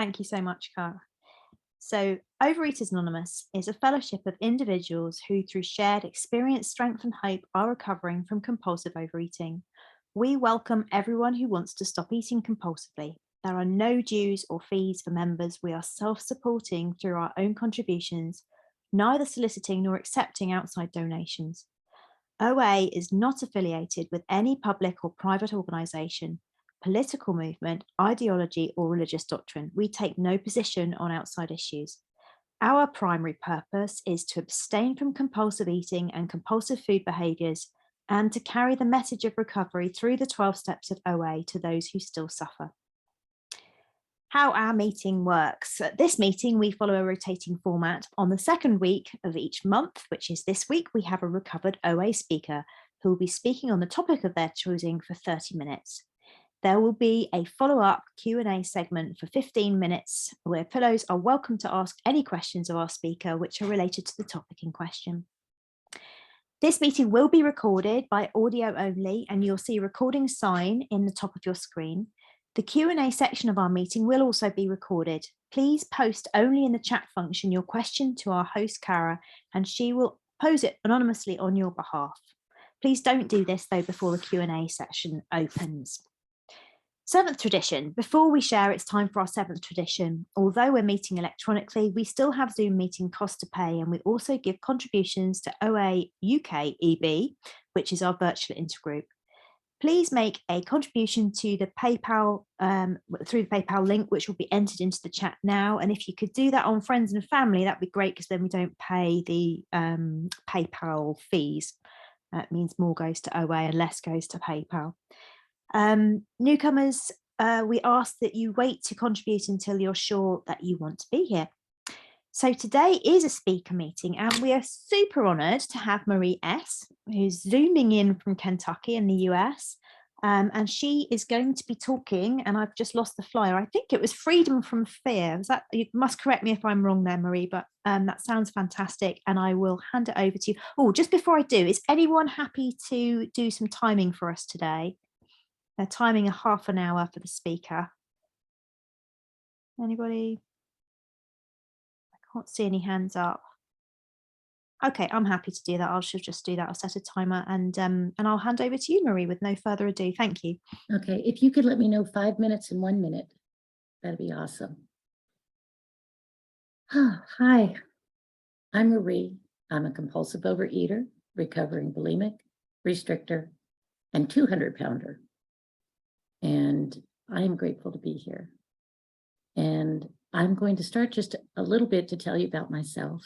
Thank you so much, Cara. So, Overeaters Anonymous is a fellowship of individuals who, through shared experience, strength, and hope, are recovering from compulsive overeating. We welcome everyone who wants to stop eating compulsively. There are no dues or fees for members. We are self supporting through our own contributions, neither soliciting nor accepting outside donations. OA is not affiliated with any public or private organisation, political movement, ideology, or religious doctrine. We take no position on outside issues. Our primary purpose is to abstain from compulsive eating and compulsive food behaviours and to carry the message of recovery through the 12 steps of OA to those who still suffer. How our meeting works. At this meeting, we follow a rotating format. On the second week of each month, which is this week, we have a recovered OA speaker who will be speaking on the topic of their choosing for 30 minutes. There will be a follow-up Q&A segment for 15 minutes where fellows are welcome to ask any questions of our speaker which are related to the topic in question. This meeting will be recorded by audio only, and you'll see a recording sign in the top of your screen. The Q&A section of our meeting will also be recorded. Please post only in the chat function your question to our host, Cara, and she will pose it anonymously on your behalf. Please don't do this, though, before the Q&A section opens. Seventh tradition. Before we share, it's time for our seventh tradition. Although we're meeting electronically, we still have Zoom meeting costs to pay, and we also give contributions to OA UK EB, which is our virtual intergroup. Please make a contribution to the PayPal through the PayPal link, which will be entered into the chat now. And if you could do that on friends and family, that'd be great, because then we don't pay the PayPal fees. That means more goes to OA and less goes to PayPal. Newcomers, we ask that you wait to contribute until you're sure that you want to be here. So today is a speaker meeting, and we are super honoured to have Marie S., who's zooming in from Kentucky in the US, and she is going to be talking, and I've just lost the flyer, I think it was freedom from fear. Is that, you must correct me if I'm wrong there, Marie, but that sounds fantastic, and I will hand it over to you. Oh, just before I do, is anyone happy to do some timing for us today? They're timing a half an hour for the speaker. Anybody? Can't see any hands up. Okay, I'm happy to do that. I shall just do that. I'll set a timer, and I'll hand over to you, Marie, with no further ado. Thank you. Okay, if you could let me know 5 minutes and 1 minute, that'd be awesome. Hi, I'm Marie. I'm a compulsive overeater, recovering bulimic, restrictor, and 200-pounder. And I am grateful to be here. And I'm going to start just a little bit to tell you about myself.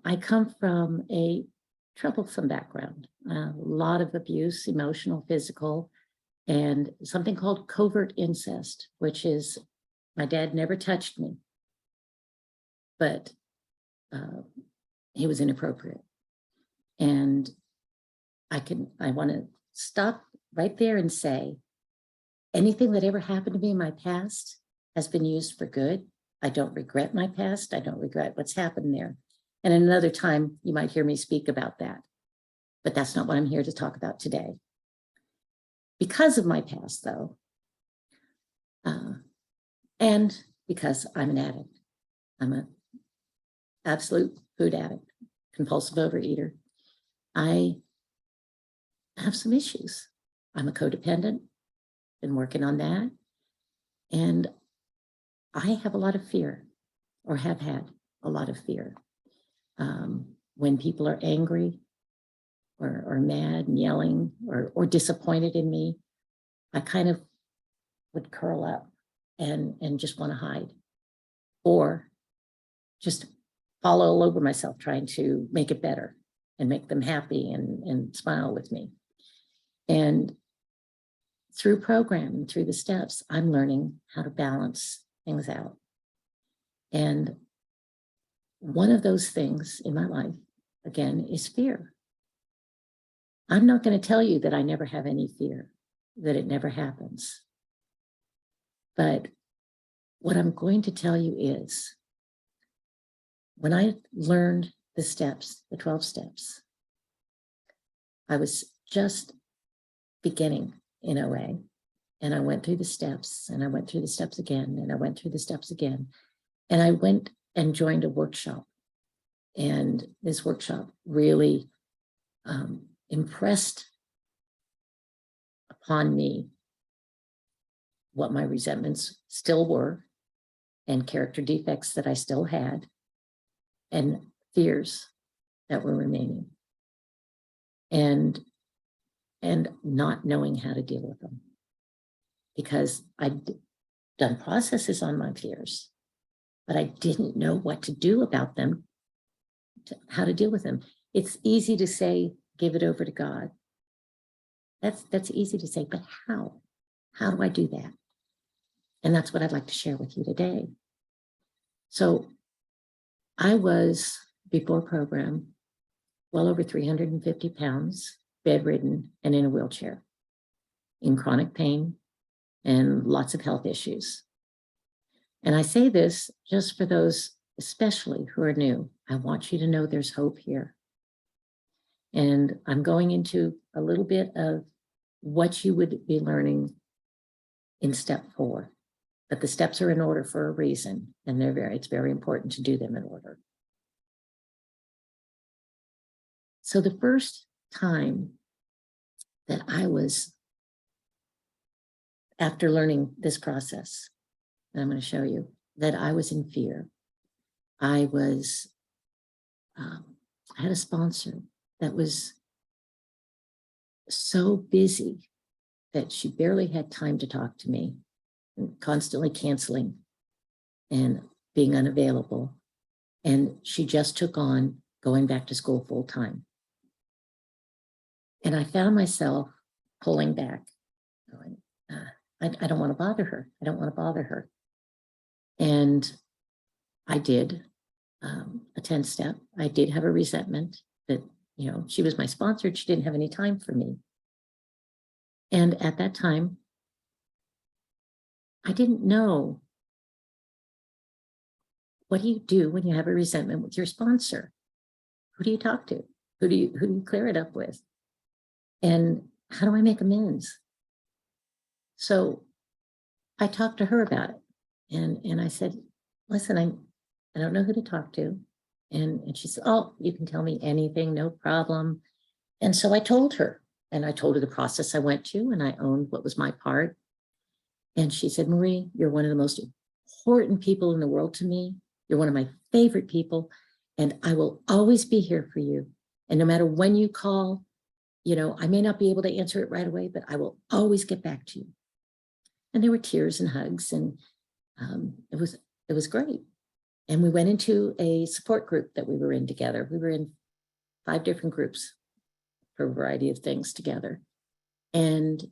I come from a troublesome background, a lot of abuse, emotional, physical, and something called covert incest, which is my dad never touched me, but he was inappropriate. And I want to stop right there and say, anything that ever happened to me in my past has been used for good. I don't regret my past. I don't regret what's happened there. And another time, you might hear me speak about that. But that's not what I'm here to talk about today. Because of my past, though, and because I'm an addict, I'm an absolute food addict, compulsive overeater, I have some issues. I'm a codependent, been working on that. And I have a lot of fear, or have had a lot of fear. When people are angry or mad and yelling or disappointed in me, I kind of would curl up and just want to hide, or just fall all over myself trying to make it better and make them happy and smile with me. And through program, through the steps, I'm learning how to balance things out. And one of those things in my life, again, is fear. I'm not going to tell you that I never have any fear, that it never happens. But what I'm going to tell you is, when I learned the steps, the 12 steps, I was just beginning in OA, And I went through the steps, and I went through the steps again, and I went through the steps again. And I went and joined a workshop. And this workshop really impressed upon me what my resentments still were, and character defects that I still had, and fears that were remaining, and not knowing how to deal with them, because I'd done processes on my fears, but I didn't know what to do about them, how to deal with them. It's easy to say, give it over to God. That's easy to say, but how? How do I do that? And that's what I'd like to share with you today. So I was, before program, well over 350 pounds, bedridden, and in a wheelchair, in chronic pain and lots of health issues. And I say this just for those especially who are new. I want you to know there's hope here. And I'm going into a little bit of what you would be learning in step 4. But the steps are in order for a reason, and it's very important to do them in order. So the first time that I was, after learning this process, and I'm going to show you, that I was in fear. I had a sponsor that was so busy that she barely had time to talk to me, and constantly canceling and being unavailable. And she just took on going back to school full time. And I found myself pulling back, going, I don't want to bother her. I don't want to bother her. And I did a 10-step. I did have a resentment that, she was my sponsor. She didn't have any time for me. And at that time, I didn't know, what do you do when you have a resentment with your sponsor? Who do you talk to? Who do you clear it up with? And how do I make amends? So I talked to her about it. And I said, listen, I don't know who to talk to. And she said, oh, you can tell me anything, no problem. And so I told her, and I told her the process I went to, and I owned what was my part. And she said, Marie, you're one of the most important people in the world to me. You're one of my favorite people, and I will always be here for you. And no matter when you call, I may not be able to answer it right away, but I will always get back to you. And there were tears and hugs, and it was great. And we went into a support group that we were in together. We were in 5 different groups for a variety of things together. And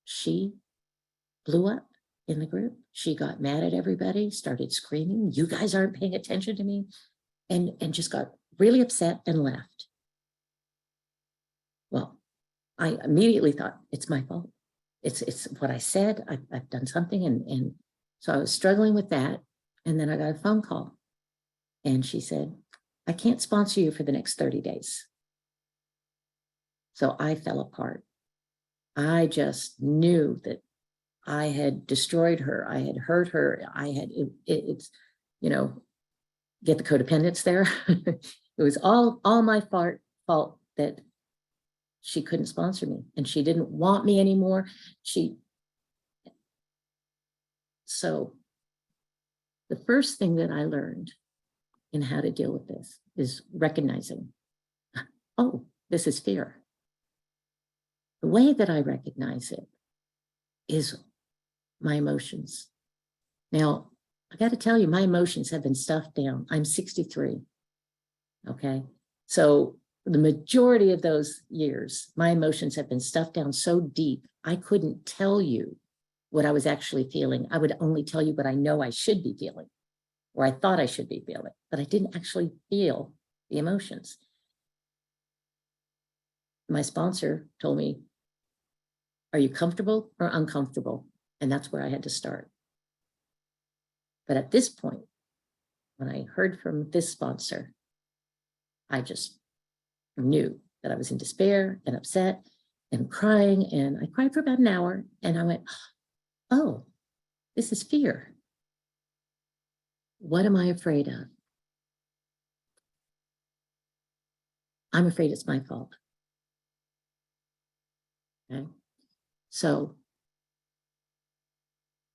she blew up in the group. She got mad at everybody, started screaming, you guys aren't paying attention to me, and just got really upset and left. Well, I immediately thought, it's my fault. It's what I said. I've done something. And so I was struggling with that. And then I got a phone call, and she said, I can't sponsor you for the next 30 days. So I fell apart. I just knew that I had destroyed her. I had hurt her. It's, get the codependence there. It was all my fault that she couldn't sponsor me, and she didn't want me anymore. So the first thing that I learned in how to deal with this is recognizing, oh, this is fear. The way that I recognize it is my emotions. Now, I got to tell you, my emotions have been stuffed down. I'm 63. Okay. So the majority of those years, my emotions have been stuffed down so deep, I couldn't tell you what I was actually feeling. I would only tell you what I know I should be feeling, or I thought I should be feeling, but I didn't actually feel the emotions. My sponsor told me, are you comfortable or uncomfortable? And that's where I had to start. But at this point, when I heard from this sponsor, I just knew that I was in despair and upset. and crying. And I cried for about an hour and I went, oh, this is fear. What am I afraid of? I'm afraid it's my fault. Okay. So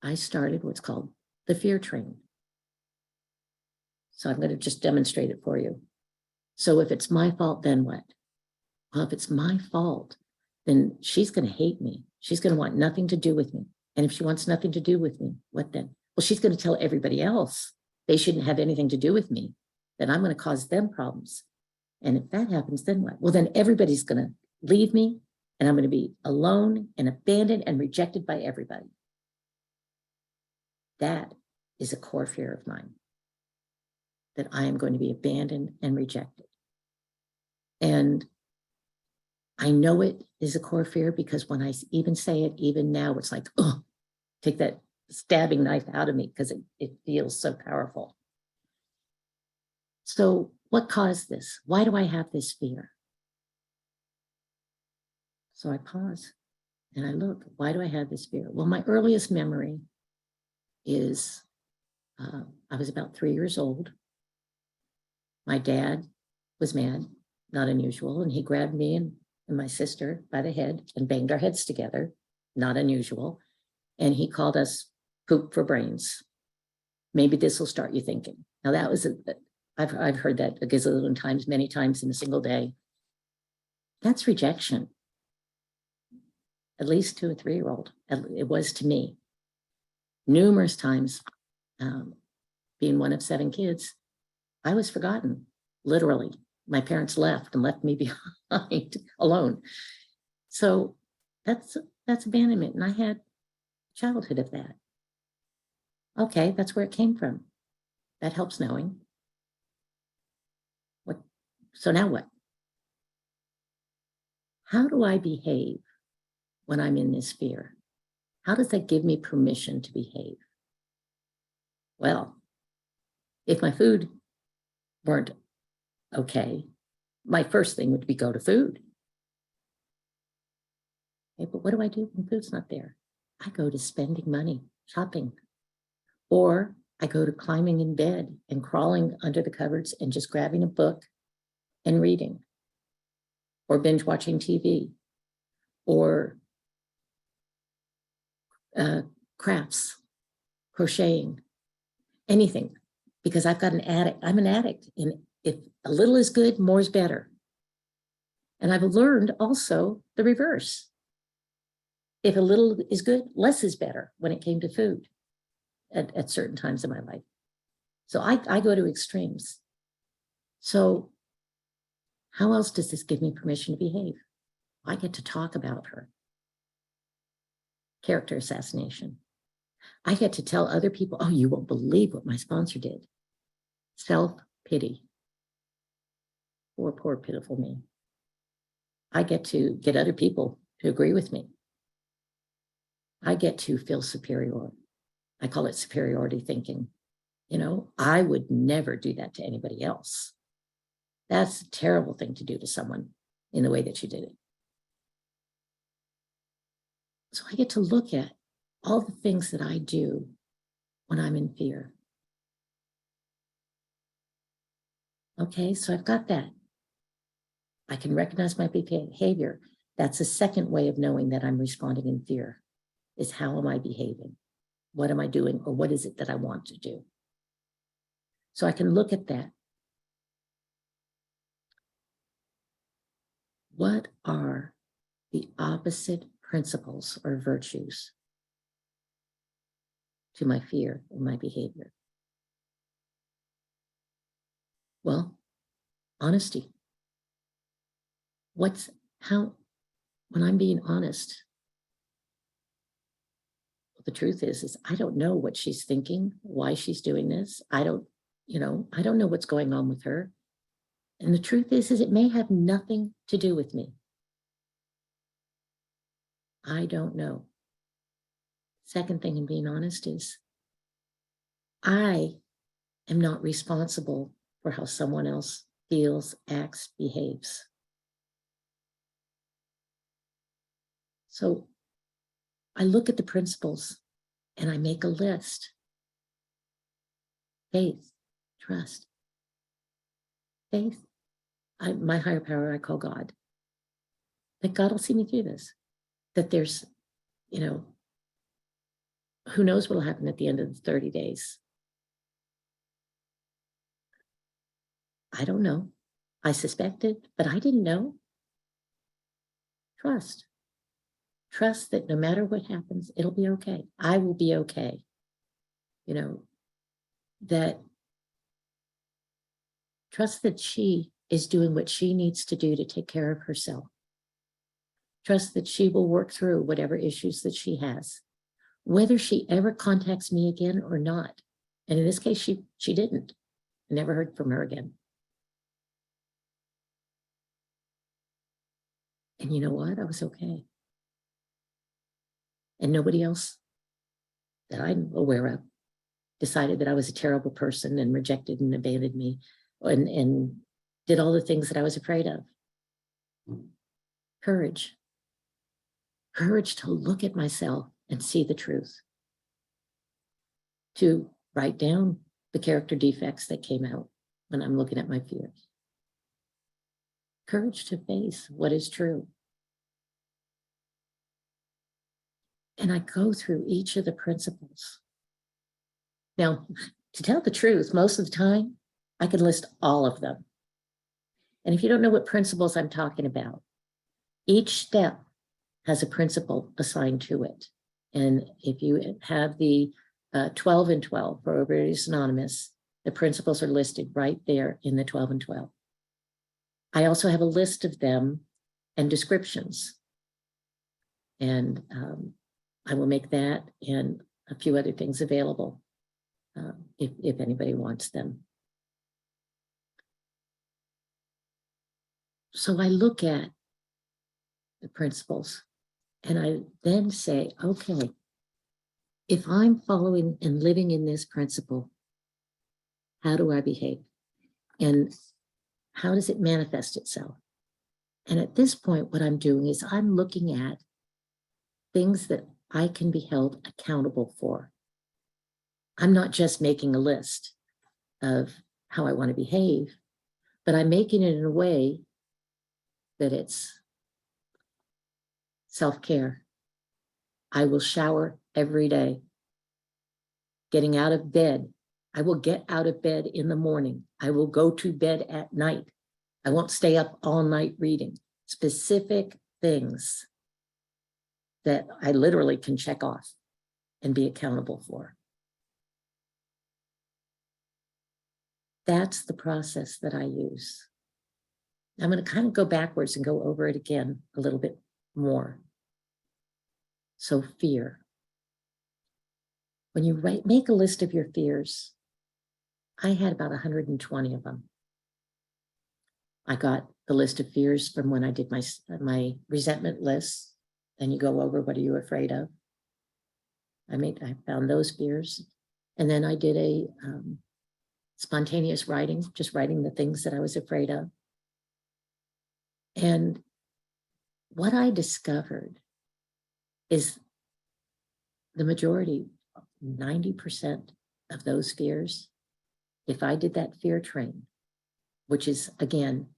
I started what's called the fear train. So I'm going to just demonstrate it for you. So if it's my fault, then what? Well, if it's my fault, then she's going to hate me. She's going to want nothing to do with me. And if she wants nothing to do with me, what then? Well, she's going to tell everybody else they shouldn't have anything to do with me. Then I'm going to cause them problems. And if that happens, then what? Well, then everybody's going to leave me and I'm going to be alone and abandoned and rejected by everybody. That is a core fear of mine, that I am going to be abandoned and rejected. And I know it is a core fear because when I even say it, even now, it's like, oh, take that stabbing knife out of me because it feels so powerful. So what caused this? Why do I have this fear? So I pause and I look, why do I have this fear? Well, my earliest memory is I was about 3 years old. My dad was mad, not unusual, and he grabbed me and my sister by the head and banged our heads together, not unusual. And he called us poop for brains. Maybe this will start you thinking. Now that was, I've heard that a gazillion times, many times in a single day. That's rejection. At least to a 3-year-old, it was to me. Numerous times, being one of 7 kids, I was forgotten, literally. My parents left and left me behind alone. So that's abandonment. And I had childhood of that. Okay, that's where it came from. That helps knowing. So now what? How do I behave when I'm in this fear? How does that give me permission to behave? Well, if my food weren't okay, my first thing would be go to food. Okay, but what do I do when food's not there? I go to spending money, shopping, or I go to climbing in bed and crawling under the cupboards and just grabbing a book and reading, or binge watching TV, or crafts, crocheting, anything, because I've got an addict. I'm an addict. And if a little is good, more is better. And I've learned also the reverse. If a little is good, less is better when it came to food at certain times in my life. So I go to extremes. So how else does this give me permission to behave? I get to talk about her. Character assassination. I get to tell other people, oh, you won't believe what my sponsor did. Self-pity. Poor, pitiful me. I get to get other people to agree with me. I get to feel superior. I call it superiority thinking. You know, I would never do that to anybody else. That's a terrible thing to do to someone in the way that you did it. So I get to look at all the things that I do when I'm in fear. Okay, so I've got that. I can recognize my behavior. That's a second way of knowing that I'm responding in fear, is how am I behaving? What am I doing? Or what is it that I want to do? So I can look at that. What are the opposite principles or virtues to my fear and my behavior? Well, honesty. When I'm being honest, the truth is I don't know what she's thinking, why she's doing this. I don't know what's going on with her. And the truth is it may have nothing to do with me. I don't know. Second thing in being honest is I am not responsible for how someone else feels, acts, behaves. So I look at the principles and I make a list. Faith, trust, faith. My higher power, I call God. That God will see me through this. That there's, who knows what will happen at the end of the 30 days. I don't know. I suspected, but I didn't know. Trust. Trust that no matter what happens, it'll be okay. I will be okay. That trust that she is doing what she needs to do to take care of herself. Trust that she will work through whatever issues that she has, whether she ever contacts me again or not. And in this case, she didn't. I never heard from her again. And you know what? I was okay. And nobody else that I'm aware of decided that I was a terrible person and rejected and abandoned me and did all the things that I was afraid of. Courage. Courage to look at myself and see the truth. To write down the character defects that came out when I'm looking at my fears. Courage to face what is true. And I go through each of the principles. Now, to tell the truth, most of the time, I can list all of them. And if you don't know what principles I'm talking about, each step has a principle assigned to it. And if you have the 12 and 12 for Over Eaters Anonymous, the principles are listed right there in the 12 and 12. I also have a list of them and descriptions. And I will make that and a few other things available if anybody wants them. So I look at the principles and I then say, okay, if I'm following and living in this principle, how do I behave? And how does it manifest itself? And at this point, what I'm doing is I'm looking at things that I can be held accountable for. I'm not just making a list of how I want to behave, but I'm making it in a way that it's self-care. I will shower every day. Getting out of bed. I will get out of bed in the morning. I will go to bed at night. I won't stay up all night reading. Specific things that I literally can check off and be accountable for. That's the process that I use. I'm going to kind of go backwards and go over it again a little bit more. So fear. When you make a list of your fears, I had about 120 of them. I got the list of fears from when I did my resentment list. Then you go over, what are you afraid of? I found those fears. And then I did a spontaneous writing, just writing the things that I was afraid of. And what I discovered is the majority, 90% of those fears, if I did that fear train, which is, again,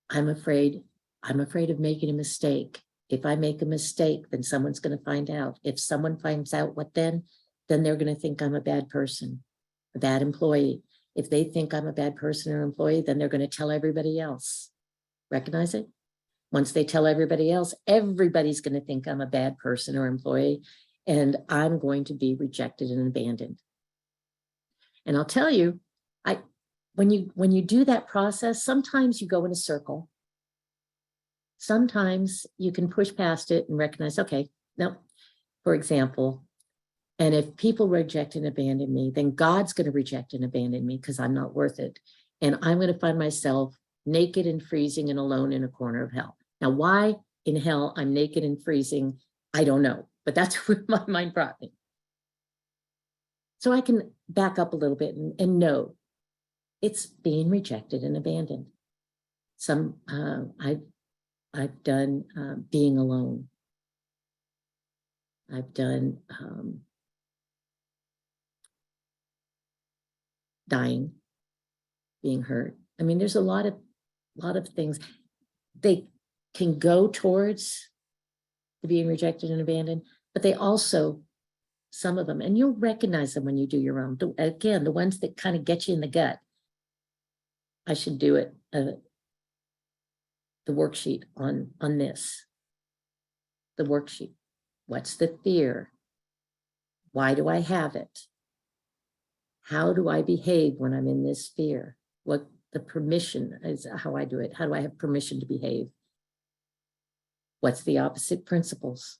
I'm afraid of making a mistake. If I make a mistake, then someone's going to find out. If someone finds out, what then? Then they're going to think I'm a bad person, a bad employee. If they think I'm a bad person or employee, then they're going to tell everybody else. Recognize it? Once they tell everybody else, everybody's going to think I'm a bad person or employee, and I'm going to be rejected and abandoned. And I'll tell you, when you do that process, sometimes you go in a circle. Sometimes you can push past it and recognize, okay, no, for example, and if people reject and abandon me, then God's going to reject and abandon me because I'm not worth it. And I'm going to find myself naked and freezing and alone in a corner of hell. Now, why in hell I'm naked and freezing, I don't know, but that's where my mind brought me. So I can back up a little bit and know it's being rejected and abandoned. I've done being alone. I've done dying, being hurt. I mean, there's a lot of things they can go towards the being rejected and abandoned, but they also, some of them, and you'll recognize them when you do your own. Again, the ones that kind of get you in the gut. I should do it, the worksheet on this. The worksheet. What's the fear? Why do I have it? How do I behave when I'm in this fear? What the permission is, how I do it. How do I have permission to behave? What's the opposite principles?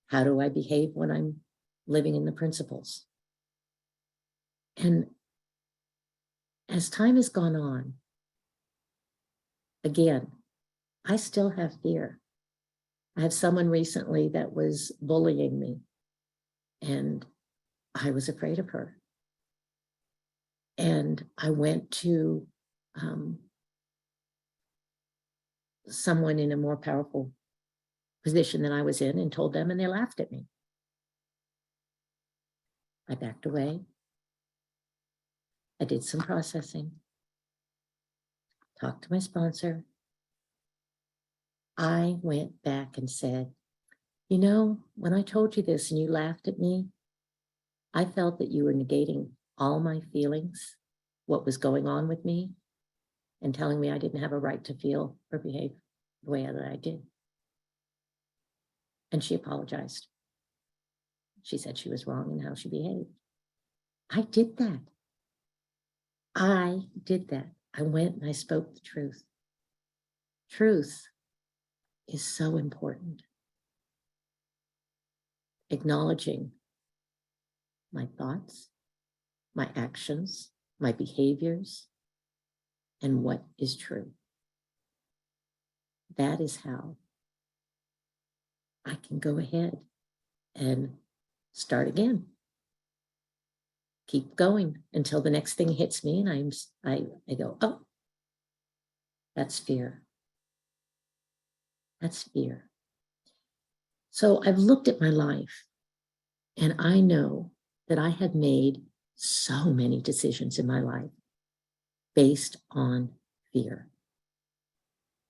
How do I behave when I'm living in the principles? And as time has gone on, again, I still have fear. I have someone recently that was bullying me, and I was afraid of her. And I went to someone in a more powerful position than I was in and told them, and they laughed at me. I backed away. I did some processing, talked to my sponsor. I went back and said, you know, when I told you this and you laughed at me, I felt that you were negating all my feelings, what was going on with me, and telling me I didn't have a right to feel or behave the way that I did. And she apologized. She said she was wrong in how she behaved. I did that. I did that. I went and I spoke the truth. Truth is so important. Acknowledging my thoughts, my actions, my behaviors, and what is true. That is how I can go ahead and start again. Keep going until the next thing hits me and I go, oh, that's fear. That's fear. So I've looked at my life and I know that I have made so many decisions in my life based on fear.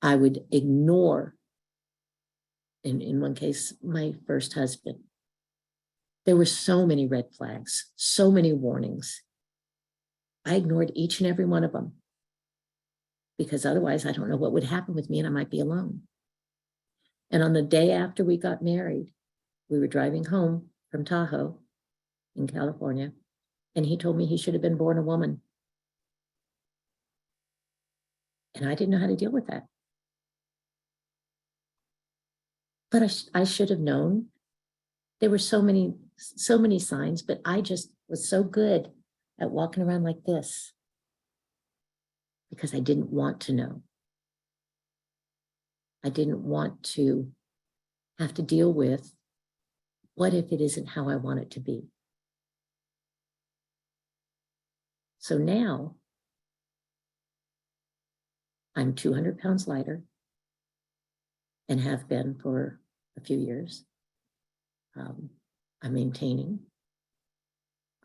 I would ignore, in one case, my first husband. There were so many red flags, so many warnings. I ignored each and every one of them because otherwise I don't know what would happen with me and I might be alone. And on the day after we got married, we were driving home from Tahoe in California, and he told me he should have been born a woman. And I didn't know how to deal with that. But I should have known. There were so many signs, but I just was so good at walking around like this because I didn't want to know. I didn't want to have to deal with what if it isn't how I want it to be. So now I'm 200 pounds lighter and have been for a few years. I'm maintaining.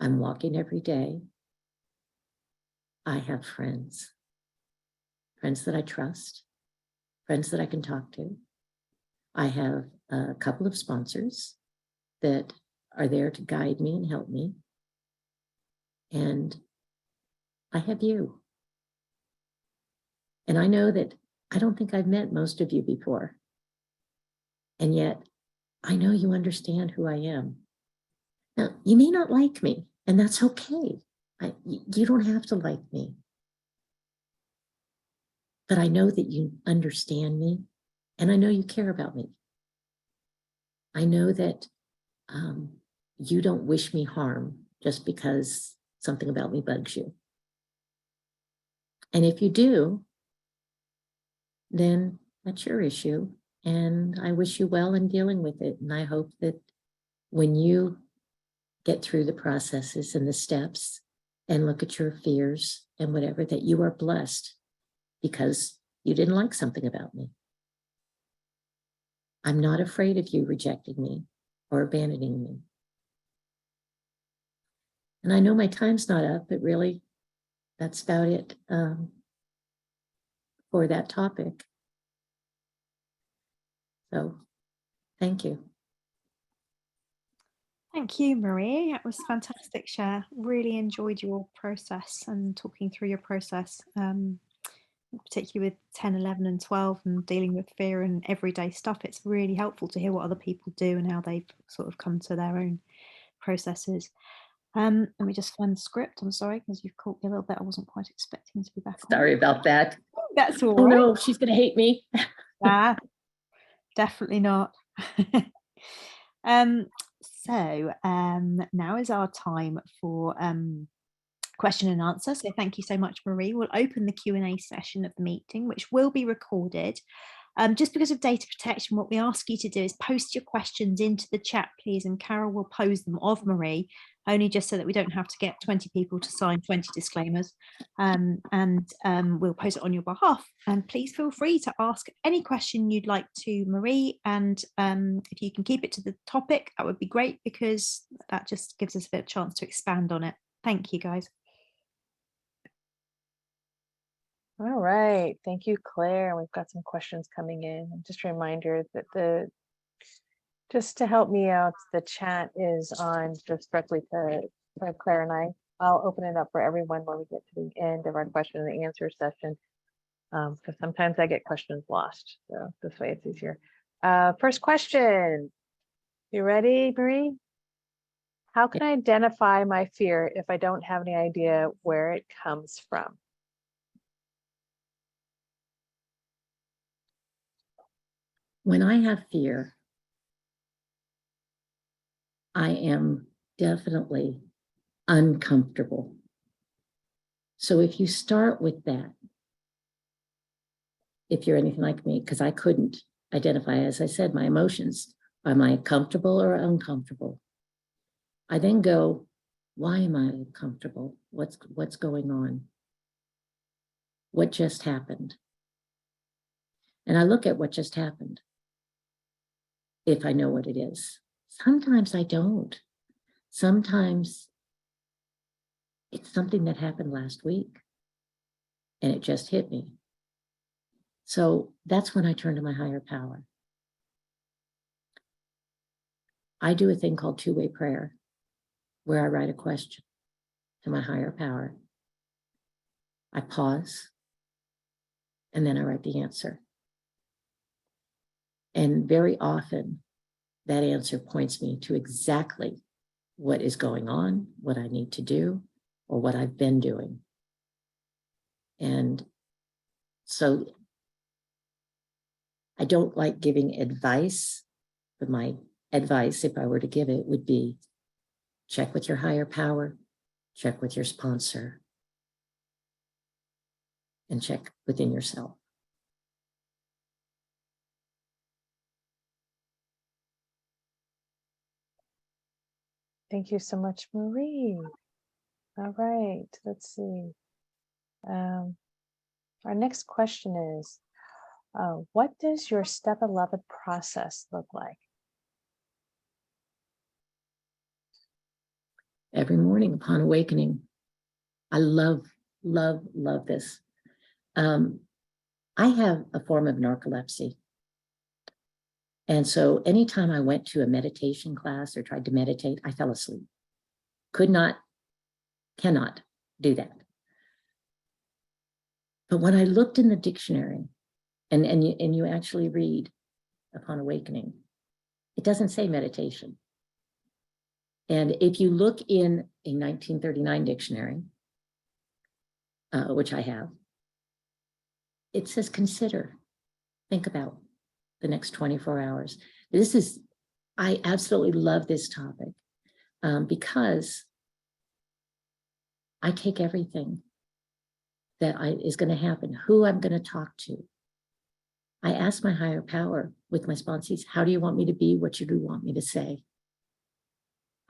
I'm walking every day. I have friends that I trust, friends that I can talk to. I have a couple of sponsors that are there to guide me and help me. And I have you. And I know that I don't think I've met most of you before. And yet I know you understand who I am. Now, you may not like me, and that's okay. You don't have to like me. But I know that you understand me, and I know you care about me. I know that you don't wish me harm just because something about me bugs you. And if you do, then that's your issue. And I wish you well in dealing with it. And I hope that when you get through the processes and the steps and look at your fears and whatever, that you are blessed because you didn't like something about me. I'm not afraid of you rejecting me or abandoning me. And I know my time's not up, but really, that's about it for that topic. So, thank you. Thank you, Marie. That was fantastic share. Really enjoyed your process and talking through your process, particularly with 10, 11 and 12 and dealing with fear and everyday stuff. It's really helpful to hear what other people do and how they've sort of come to their own processes. Let me just find the script. I'm sorry, because you've caught me a little bit. I wasn't quite expecting to be back on. Sorry about that. That's all Oh right. no, she's going to hate me. Definitely not. Now is our time for question and answer. So thank you so much, Marie. We'll open the Q&A session of the meeting, which will be recorded. Just because of data protection, what we ask you to do is post your questions into the chat, please, and Carol will pose them of Marie, only just so that we don't have to get 20 people to sign 20 disclaimers, and we'll post it on your behalf. And please feel free to ask any question you'd like to Marie, and if you can keep it to the topic, that would be great, because that just gives us a bit of chance to expand on it. Thank you, guys. All right, thank you, Claire. We've got some questions coming in. Just a reminder that just to help me out, the chat is on just directly to Claire and I. I'll open it up for everyone when we get to the end of our question and answer session, because sometimes I get questions lost. So this way it's easier. First question. You ready, Marie? How can I identify my fear if I don't have any idea where it comes from? When I have fear, I am definitely uncomfortable. So if you start with that, if you're anything like me, because I couldn't identify, as I said, my emotions, am I comfortable or uncomfortable? I then go, why am I uncomfortable? What's going on? What just happened? And I look at what just happened, if I know what it is. Sometimes I don't. Sometimes it's something that happened last week and it just hit me. So that's when I turn to my higher power. I do a thing called two-way prayer, where I write a question to my higher power. I pause, and then I write the answer. And very often, that answer points me to exactly what is going on, what I need to do, or what I've been doing. And so I don't like giving advice, but my advice, if I were to give it, would be check with your higher power, check with your sponsor, and check within yourself. Thank you so much, Marie. All right, let's see. Our next question is, what does your step 11 process look like? Every morning upon awakening, I love this. I have a form of narcolepsy. And so anytime I went to a meditation class or tried to meditate, I fell asleep. Cannot do that. But when I looked in the dictionary, and you actually read upon awakening, it doesn't say meditation. And if you look in a 1939 dictionary, which I have, it says consider, think about the next 24 hours. I absolutely love this topic because I take everything that is going to happen, who I'm going to talk to. I ask my higher power with my sponsees, how do you want me to be? What do you want me to say?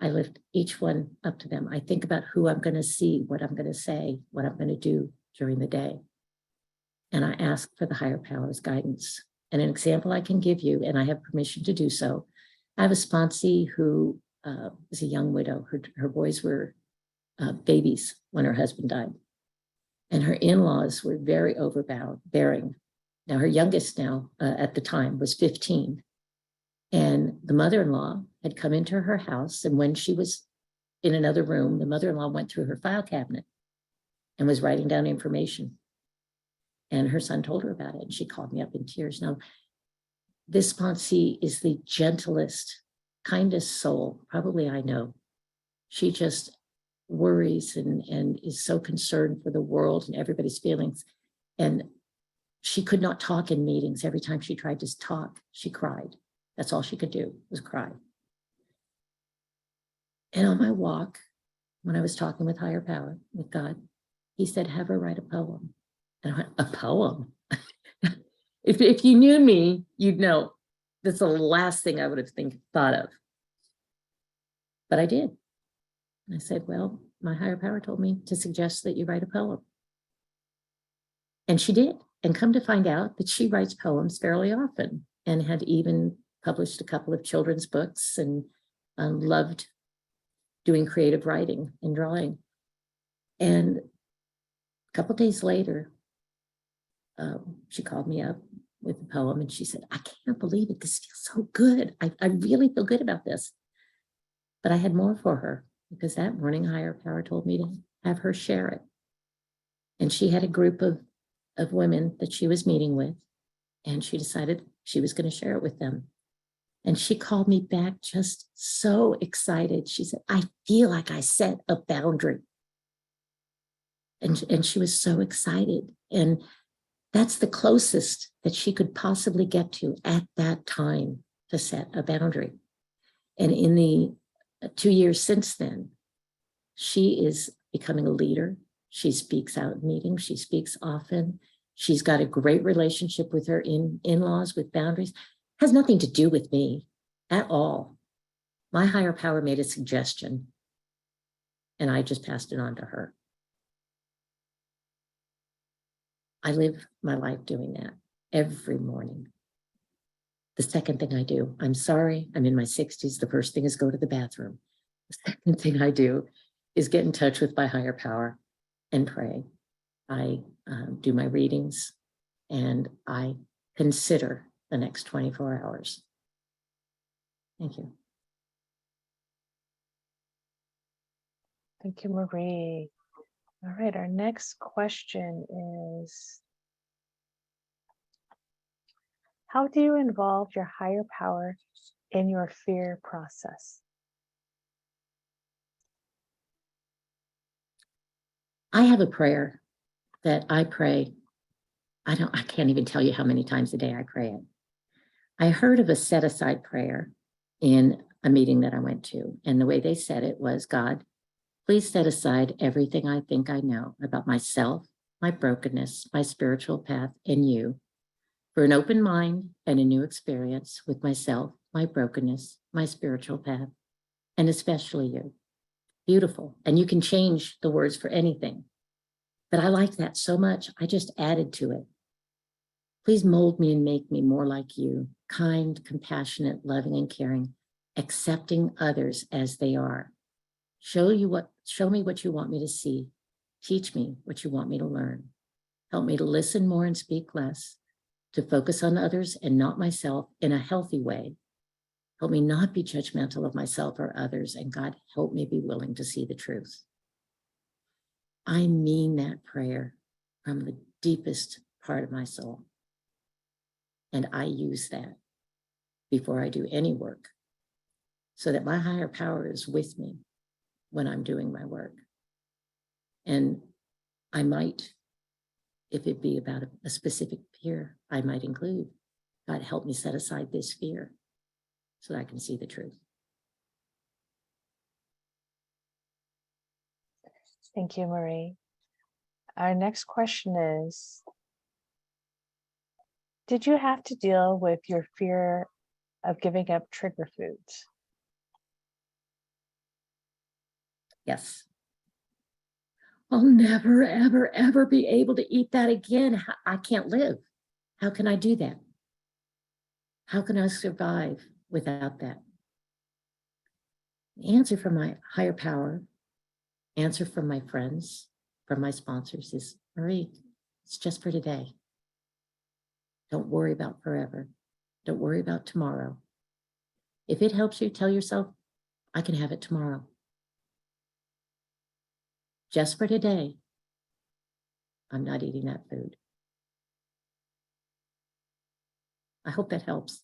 I lift each one up to them. I think about who I'm going to see, what I'm going to say, what I'm going to do during the day. And I ask for the higher power's guidance. And an example I can give you, and I have permission to do so, I have a sponsee who was a young widow. Her boys were babies when her husband died. And her in-laws were very overbearing. Now, her youngest now, at the time, was 15. And the mother-in-law had come into her house. And when she was in another room, the mother-in-law went through her file cabinet and was writing down information. And her son told her about it. And she called me up in tears. Now, this sponsee is the gentlest, kindest soul probably I know. She just worries and is so concerned for the world and everybody's feelings. And she could not talk in meetings. Every time she tried to talk, she cried. That's all she could do, was cry. And on my walk, when I was talking with higher power, with God, he said, have her write a poem. And I went, a poem? If you knew me, you'd know that's the last thing I would have thought of. But I did. And I said, well, my higher power told me to suggest that you write a poem. And she did. And come to find out that she writes poems fairly often and had even published a couple of children's books and loved doing creative writing and drawing. And a couple of days later, she called me up with a poem and she said, I can't believe it. This feels so good. I really feel good about this. But I had more for her because that morning higher power told me to have her share it. And she had a group of women that she was meeting with, and she decided she was going to share it with them. And she called me back just so excited. She said, I feel like I set a boundary. And she was so excited. And that's the closest that she could possibly get to at that time to set a boundary. And in the 2 years since then, she is becoming a leader. She speaks out in meetings. She speaks often. She's got a great relationship with her in-laws with boundaries. Has nothing to do with me at all. My higher power made a suggestion and I just passed it on to her. I live my life doing that every morning. The second thing I do, I'm sorry, I'm in my 60s. The first thing is go to the bathroom. The second thing I do is get in touch with my higher power and pray. I do my readings and I consider the next 24 hours. Thank you. Thank you, Marie. All right, our next question is, how do you involve your higher power in your fear process? I have a prayer that I pray. I can't even tell you how many times a day I pray it. I heard of a set aside prayer in a meeting that I went to. And the way they said it was, God, please set aside everything I think I know about myself, my brokenness, my spiritual path, and you for an open mind and a new experience with myself, my brokenness, my spiritual path, and especially you. Beautiful. And you can change the words for anything. But I like that so much, I just added to it. Please mold me and make me more like you, kind, compassionate, loving, and caring, accepting others as they are. Show me what you want me to see. Teach me what you want me to learn. Help me to listen more and speak less, to focus on others and not myself in a healthy way. Help me not be judgmental of myself or others, and God, help me be willing to see the truth. I mean that prayer from the deepest part of my soul. And I use that before I do any work so that my higher power is with me when I'm doing my work. And I might, if it be about a specific fear, I might include, God, help me set aside this fear so that I can see the truth. Thank you, Marie. Our next question is, did you have to deal with your fear of giving up trigger foods? Yes. I'll never, ever, ever be able to eat that again. I can't live. How can I do that? How can I survive without that? The answer from my higher power, answer from my friends, from my sponsors is, Marie, it's just for today. Don't worry about forever. Don't worry about tomorrow. If it helps you, tell yourself, I can have it tomorrow. Just for today, I'm not eating that food. I hope that helps.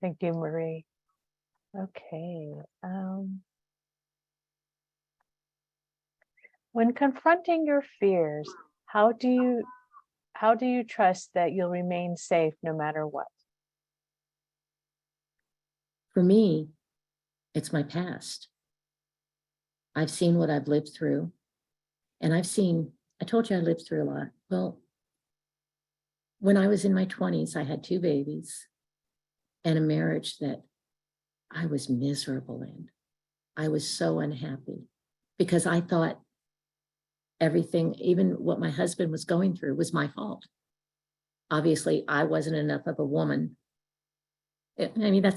Thank you, Marie. Okay. When confronting your fears, how do you trust that you'll remain safe no matter what? For me, it's my past. I've seen what I've lived through, and I told you I lived through a lot. Well, when I was in my 20s, I had 2 babies and a marriage that I was miserable in. I was so unhappy because I thought everything, even what my husband was going through, was my fault. Obviously, I wasn't enough of a woman. I mean,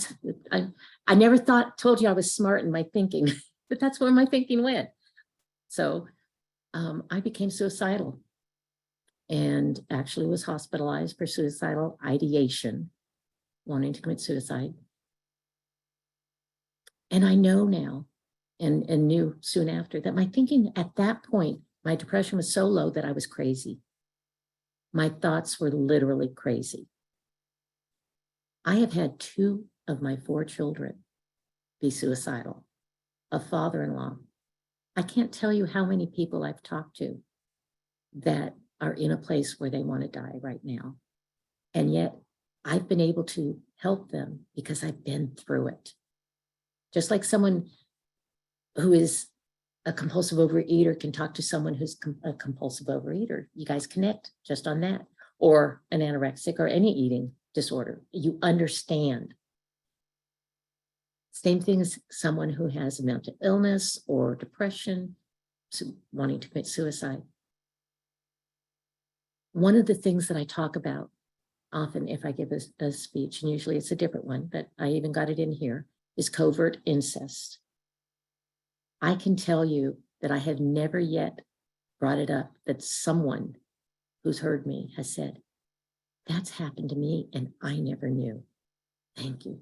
I never told you I was smart in my thinking, but that's where my thinking went. So I became suicidal and actually was hospitalized for suicidal ideation, wanting to commit suicide. And I know now, and knew soon after, that my thinking at that point, my depression was so low that I was crazy. My thoughts were literally crazy. I have had 2 of my 4 children be suicidal, a father-in-law. I can't tell you how many people I've talked to that are in a place where they want to die right now. And yet I've been able to help them because I've been through it. Just like someone who is a compulsive overeater can talk to someone who's a compulsive overeater. You guys connect just on that. Or an anorexic or any eating disorder. You understand. Same thing as someone who has a mental illness or depression, wanting to commit suicide. One of the things that I talk about often if I give a speech, and usually it's a different one, but I even got it in here, is covert incest. I can tell you that I have never yet brought it up that someone who's heard me has said, that's happened to me and I never knew. Thank you.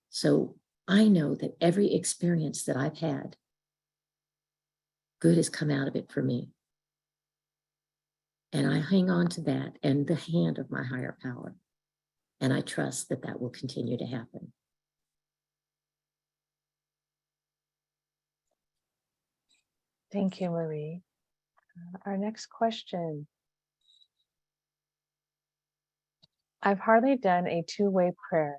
So I know that every experience that I've had, good has come out of it for me. And I hang on to that and the hand of my higher power. And I trust that that will continue to happen. Thank you, Marie. Our next question. I've hardly done a two-way prayer.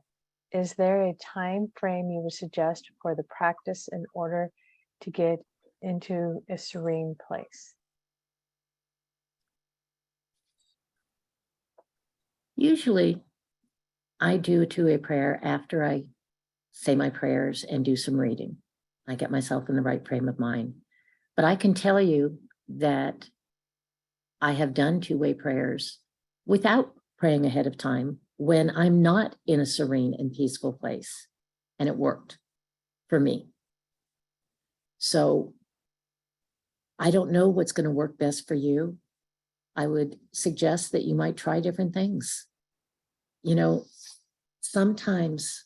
Is there a time frame you would suggest for the practice in order to get into a serene place? Usually, I do a two-way prayer after I say my prayers and do some reading. I get myself in the right frame of mind. But I can tell you that I have done two-way prayers without praying ahead of time when I'm not in a serene and peaceful place. And it worked for me. So I don't know what's going to work best for you. I would suggest that you might try different things. You know, sometimes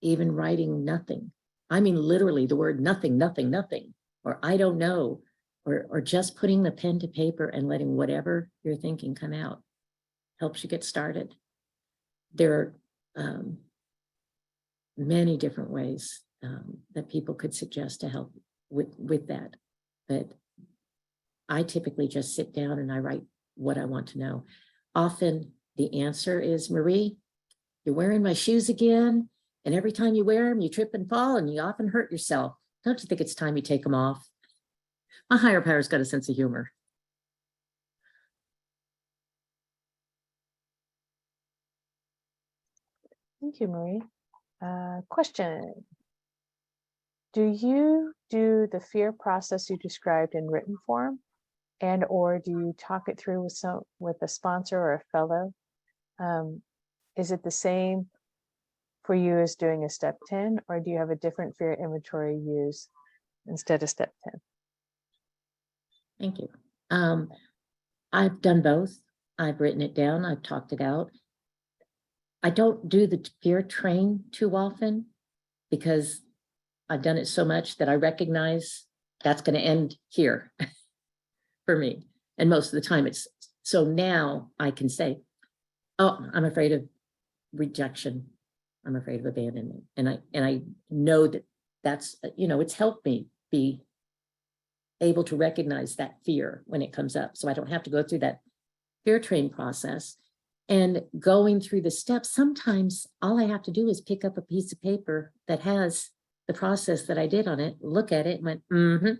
even writing nothing, I mean, literally the word nothing, nothing, nothing, or I don't know, or just putting the pen to paper and letting whatever you're thinking come out helps you get started. There are many different ways that people could suggest to help with that. But I typically just sit down and I write what I want to know. Often the answer is, Marie, you're wearing my shoes again. And every time you wear them, you trip and fall and you often hurt yourself. Don't you think it's time you take them off? My higher power's got a sense of humor. Thank you, Marie. Question. Do you do the fear process you described in written form, and or do you talk it through with a sponsor or a fellow? is it the same for you as doing a step 10, or do you have a different fear inventory use instead of step 10? Thank you. I've done both. I've written it down. I've talked it out. I don't do the fear train too often because I've done it so much that I recognize that's going to end here for me. And most of the time it's, so now I can say, oh, I'm afraid of rejection. I'm afraid of abandonment. And I know that that's, it's helped me be able to recognize that fear when it comes up. So I don't have to go through that fear train process. And going through the steps, sometimes all I have to do is pick up a piece of paper that has the process that I did on it, look at it and went,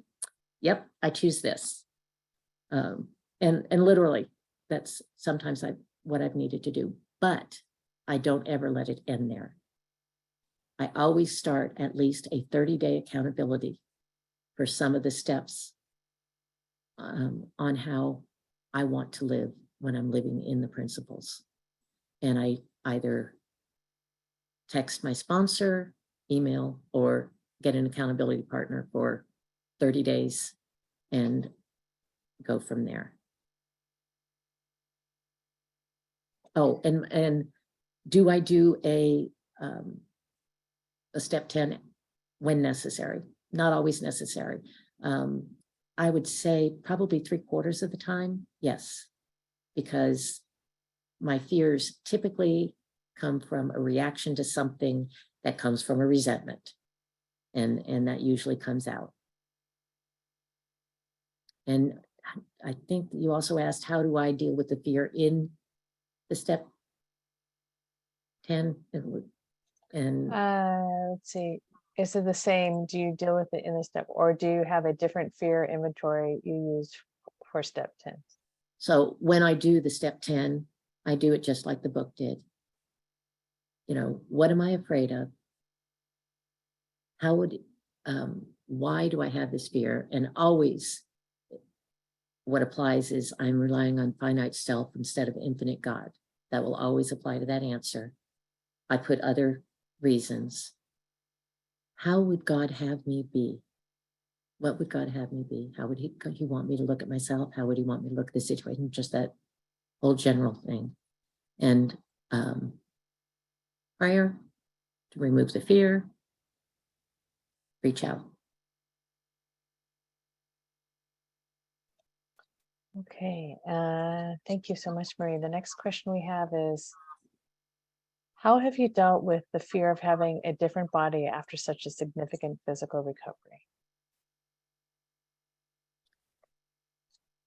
yep, I choose this. And literally that's sometimes what I've needed to do, but I don't ever let it end there. I always start at least a 30-day accountability for some of the steps on how I want to live when I'm living in the principles. And I either text my sponsor, email, or get an accountability partner for 30 days and go from there. Oh, and do I do a step 10 when necessary? Not always necessary. I would say probably 3/4 of the time, yes, because my fears typically come from a reaction to something that comes from a resentment, and that usually comes out. And I think you also asked, how do I deal with the fear in the step 10? And Let's see. Is it the same? Do you deal with it in the step, or do you have a different fear inventory you use for step 10? so when I do the step 10, I do it just like the book did. What am I afraid of? Why do I have this fear? And always what applies is I'm relying on finite self instead of infinite God. That will always apply to that answer. I put other reasons. How would God have me be? What would God have me be? How would he want me to look at myself? How would he want me to look at the situation? Just that whole general thing. And prayer to remove the fear, reach out. Okay, thank you so much, Marie. The next question we have is, how have you dealt with the fear of having a different body after such a significant physical recovery?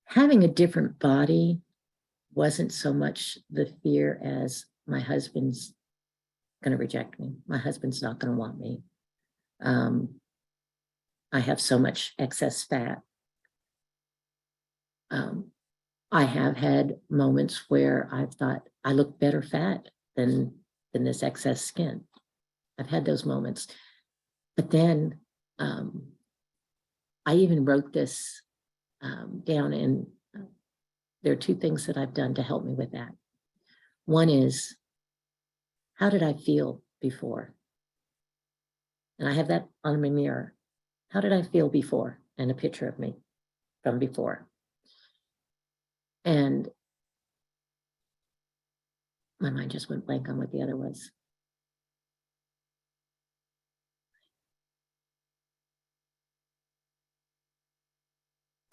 Having a different body wasn't so much the fear as my husband's going to reject me. My husband's not going to want me. I have so much excess fat. I have had moments where I've thought I look better fat than this excess skin. I've had those moments. But then I even wrote this down, and there are two things that I've done to help me with that. One is, how did I feel before? And I have that on my mirror. How did I feel before? And a picture of me from before. And my mind just went blank on what the other was.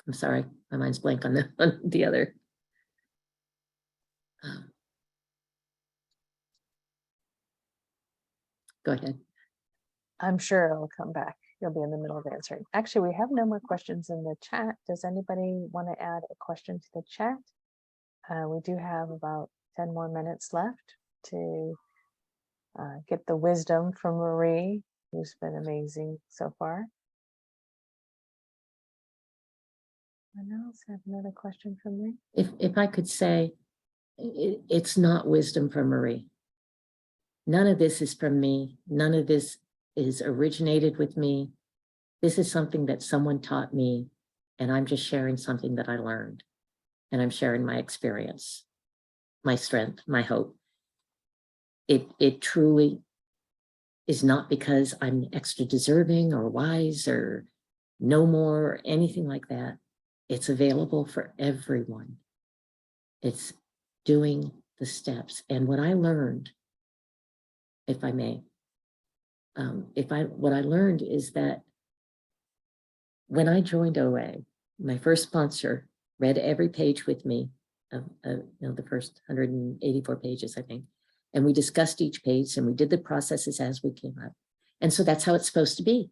I'm sorry, my mind's blank on the other. Go ahead. I'm sure it'll come back. You'll be in the middle of answering. Actually, we have no more questions in the chat. Does anybody want to add a question to the chat? We do have about 10 more minutes left to get the wisdom from Marie, who's been amazing so far. Anyone else have another question for me? If I could say, it's not wisdom from Marie. None of this is from me. None of this is originated with me. This is something that someone taught me, and I'm just sharing something that I learned. And I'm sharing my experience, my strength, my hope. It truly is not because I'm extra deserving or wise or no more or anything like that. It's available for everyone. It's doing the steps. And what I learned, if I may, what I learned is that when I joined OA, my first sponsor read every page with me, the first 184 pages, I think. And we discussed each page and we did the processes as we came up. And so that's how it's supposed to be.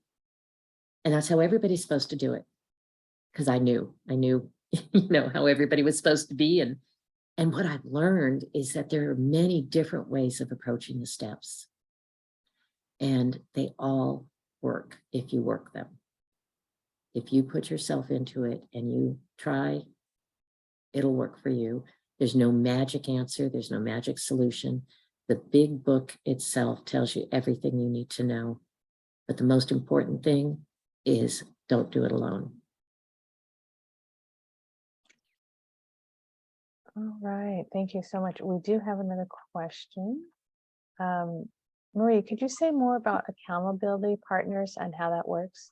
And that's how everybody's supposed to do it. Because I knew, how everybody was supposed to be. And what I've learned is that there are many different ways of approaching the steps. And they all work if you work them. If you put yourself into it and you try, it'll work for you. There's no magic answer. There's no magic solution. The big book itself tells you everything you need to know. But the most important thing is don't do it alone. All right, thank you so much. We do have another question. Marie, could you say more about accountability partners and how that works?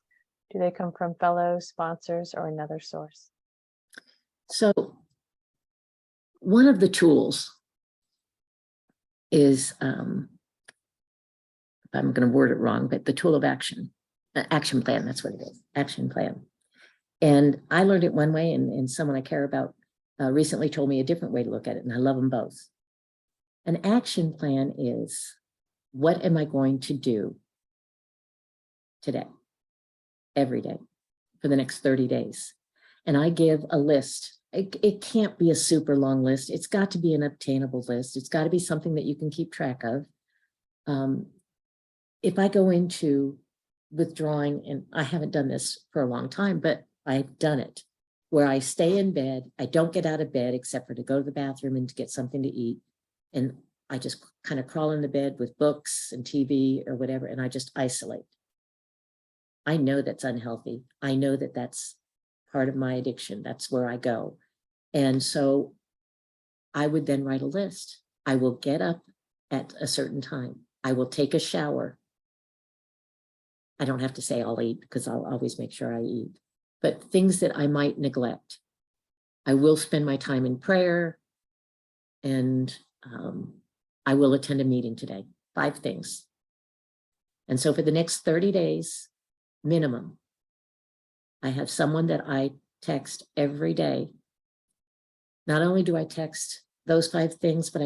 Do they come from fellow sponsors or another source? So one of the tools is, I'm going to word it wrong, but the tool of action plan, that's what it is, action plan. And I learned it one way, and someone I care about recently told me a different way to look at it, and I love them both. An action plan is, what am I going to do today, every day, for the next 30 days? And I give a list. It can't be a super long list. It's got to be an obtainable list. It's got to be something that you can keep track of. If I go into withdrawing, and I haven't done this for a long time, but I've done it, where I stay in bed, I don't get out of bed except for to go to the bathroom and to get something to eat. And I just kind of crawl into bed with books and TV or whatever, and I just isolate. I know that's unhealthy. I know that that's part of my addiction. That's where I go. And so I would then write a list. I will get up at a certain time. I will take a shower. I don't have to say I'll eat because I'll always make sure I eat. But things that I might neglect. I will spend my time in prayer, and I will attend a meeting today. 5 things. And so for the next 30 days, minimum, I have someone that I text every day. Not only do I text those 5 things, but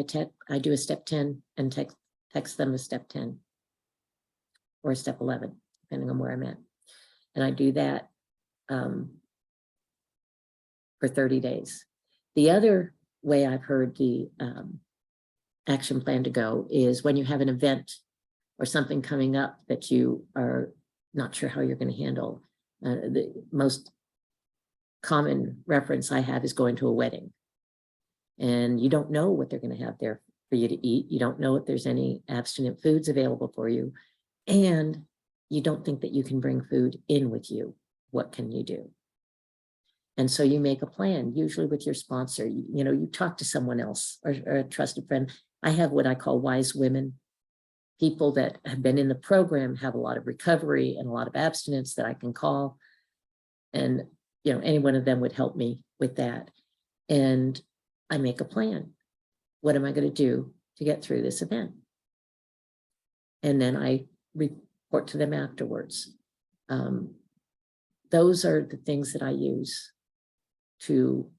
I do a step 10 and text them a step 10 or a step 11, depending on where I'm at. And I do that for 30 days. The other way I've heard the action plan to go is when you have an event or something coming up that you are not sure how you're going to handle. The most common reference I have is going to a wedding. And you don't know what they're going to have there for you to eat. You don't know if there's any abstinent foods available for you. And you don't think that you can bring food in with you. What can you do? And so you make a plan, usually with your sponsor. You talk to someone else or a trusted friend. I have what I call wise women, people that have been in the program, have a lot of recovery and a lot of abstinence that I can call. And, any one of them would help me with that. And I make a plan. What am I going to do to get through this event? And then I report to them afterwards. Those are the things that I use to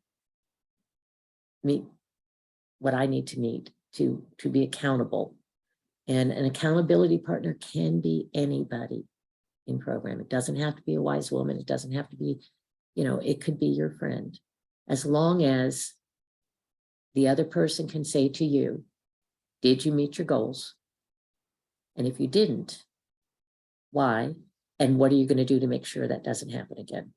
meet what I need to meet to be accountable. And an accountability partner can be anybody in program. It doesn't have to be a wise woman. It doesn't have to be, it could be your friend. As long as the other person can say to you, did you meet your goals? And if you didn't, why? And what are you going to do to make sure that doesn't happen again?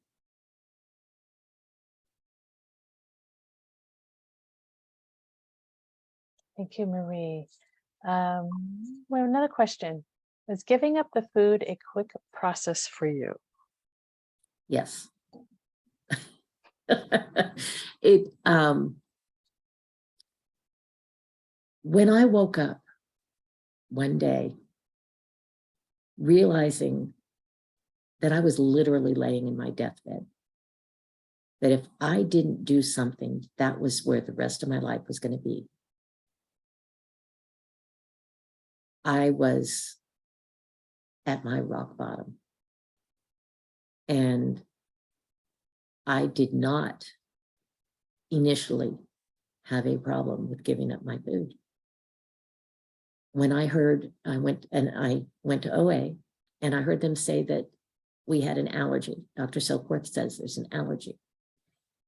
Thank you, Marie. We have another question. Is giving up the food a quick process for you? Yes. When I woke up one day, realizing that I was literally laying in my deathbed, that if I didn't do something, that was where the rest of my life was going to be. I was at my rock bottom. And I did not initially have a problem with giving up my food. When I went to OA, and I heard them say that we had an allergy. Dr. Silkworth says there's an allergy.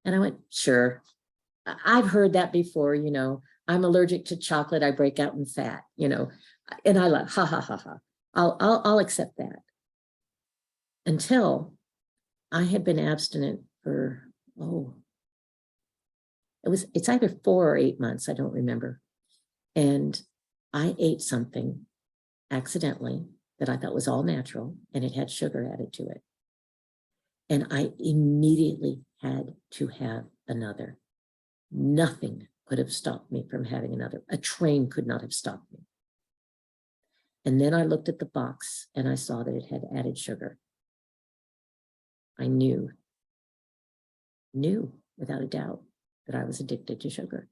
And I went, sure. I've heard that before, I'm allergic to chocolate, I break out in fat, and I laugh, ha, ha, ha, ha. I'll accept that. Until I had been abstinent for, it's either 4 or 8 months, I don't remember. And I ate something accidentally that I thought was all natural, and it had sugar added to it. And I immediately had to have another. Nothing could have stopped me from having another. A train could not have stopped me. And then I looked at the box and I saw that it had added sugar. I knew without a doubt that I was addicted to sugar,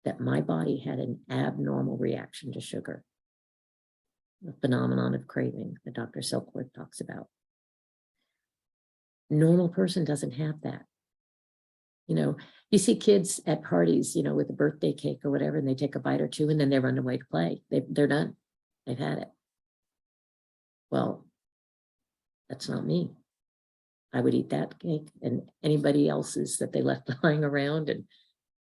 that my body had an abnormal reaction to sugar, the phenomenon of craving that Dr. Silkworth talks about. Normal person doesn't have that. You see kids at parties, with a birthday cake or whatever, and they take a bite or two and then they run away to play. They're done. They've had it. Well, that's not me. I would eat that cake and anybody else's that they left lying around, and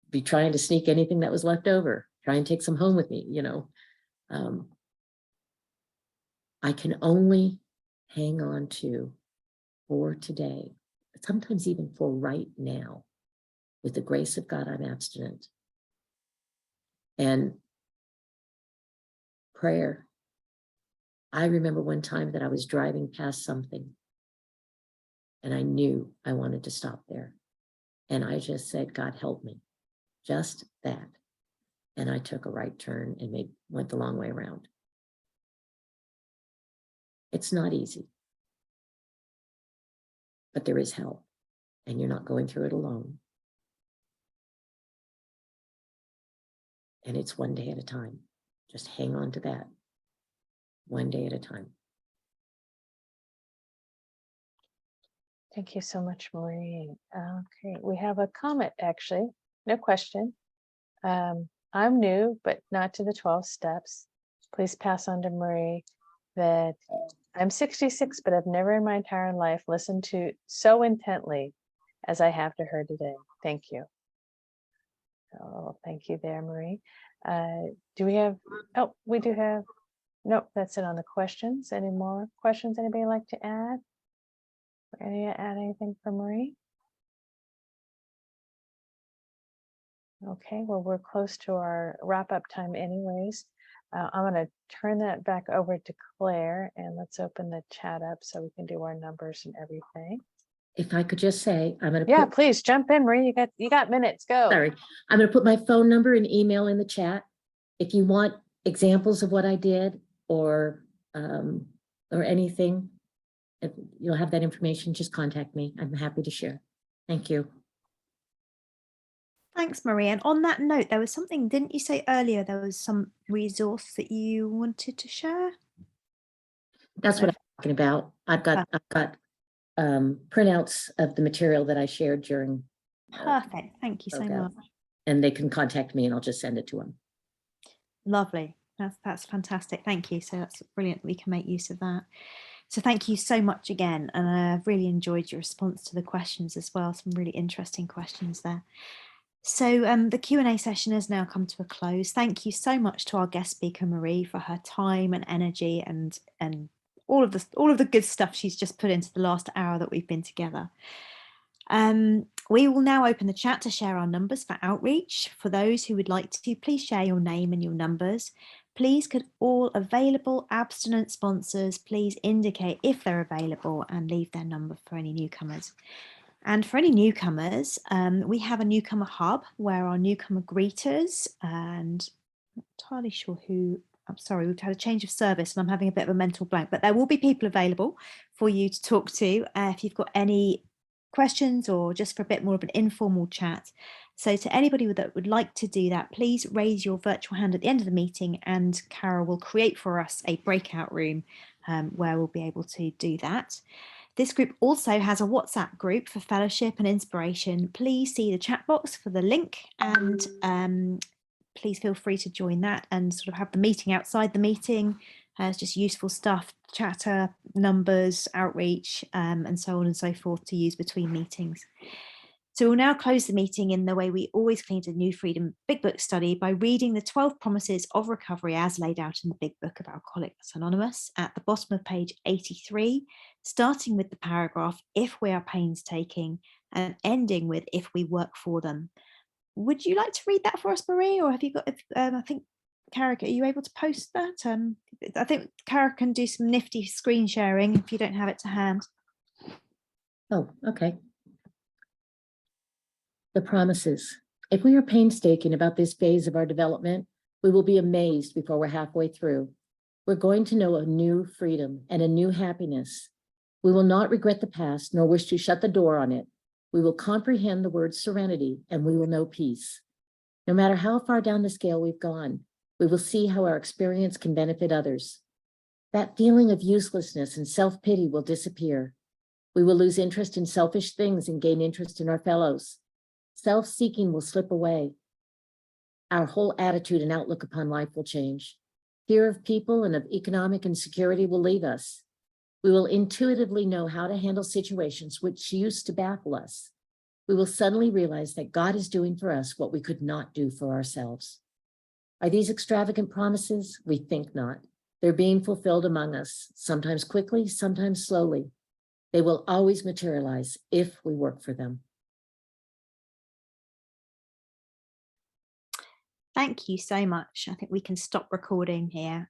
be trying to sneak anything that was left over, try and take some home with me, I can only hang on to for today, sometimes even for right now. With the grace of God, I'm abstinent. And prayer. I remember one time that I was driving past something and I knew I wanted to stop there. And I just said, God, help me. Just that. And I took a right turn and went the long way around. It's not easy, but there is help, and you're not going through it alone. And it's one day at a time. Just hang on to that. One day at a time. Thank you so much, Marie. Okay, we have a comment, actually, no question. I'm new, but not to the 12 steps. Please pass on to Marie that I'm 66, but I've never in my entire life listened to so intently as I have to her today. Thank you. Oh, thank you there, Marie. Do we have, we do have, nope, that's it on the questions. Any more questions anybody like to add? Add anything for Marie? Okay, well, we're close to our wrap-up time anyways. I'm going to turn that back over to Claire, and let's open the chat up so we can do our numbers and everything. If I could just say, I'm going to Yeah, please jump in, Marie. You got minutes. Go. Sorry, I'm going to put my phone number and email in the chat. If you want examples of what I did or anything, if you'll have that information, just contact me. I'm happy to share. Thank you. Thanks, Marie. And on that note, there was something, didn't you say earlier, there was some resource that you wanted to share? That's what I'm talking about. I've got printouts of the material that I shared during. Perfect. Thank you so much. And they can contact me and I'll just send it to them. Lovely. That's fantastic. Thank you. So that's brilliant. We can make use of that. So thank you so much again. And I've really enjoyed your response to the questions as well. Some really interesting questions there. So the Q&A session has now come to a close. Thank you so much to our guest speaker, Marie, for her time and energy and all of the good stuff she's just put into the last hour that we've been together. We will now open the chat to share our numbers for outreach. For those who would like to, please share your name and your numbers. Please could all available abstinent sponsors please indicate if they're available and leave their number for any newcomers. And for any newcomers, we have a newcomer hub where our newcomer greeters, and I'm not entirely sure who I'm sorry, we've had a change of service and I'm having a bit of a mental blank, but there will be people available for you to talk to if you've got any questions or just for a bit more of an informal chat. So to anybody that would like to do that, please raise your virtual hand at the end of the meeting and Cara will create for us a breakout room where we'll be able to do that. This group also has a WhatsApp group for fellowship and inspiration. Please see the chat box for the link and please feel free to join that and sort of have the meeting outside the meeting. It's just useful stuff, chatter, numbers, outreach, and so on and so forth to use between meetings. So we'll now close the meeting in the way we always clean the New Freedom Big Book study by reading the 12 promises of recovery as laid out in the Big Book of Alcoholics Anonymous at the bottom of page 83, starting with the paragraph, if we are painstaking, and ending with, if we work for them. Would you like to read that for us, Marie, or have you got, I think, Cara, are you able to post that? I think Cara can do some nifty screen sharing if you don't have it to hand. Oh, okay. The promises. If we are painstaking about this phase of our development, we will be amazed before we're halfway through. We're going to know a new freedom and a new happiness. We will not regret the past nor wish to shut the door on it. We will comprehend the word serenity and we will know peace. No matter how far down the scale we've gone, we will see how our experience can benefit others. That feeling of uselessness and self-pity will disappear. We will lose interest in selfish things and gain interest in our fellows. Self-seeking will slip away. Our whole attitude and outlook upon life will change. Fear of people and of economic insecurity will leave us. We will intuitively know how to handle situations which used to baffle us. We will suddenly realize that God is doing for us what we could not do for ourselves. Are these extravagant promises? We think not. They're being fulfilled among us, sometimes quickly, sometimes slowly. They will always materialize if we work for them. Thank you so much. I think we can stop recording here.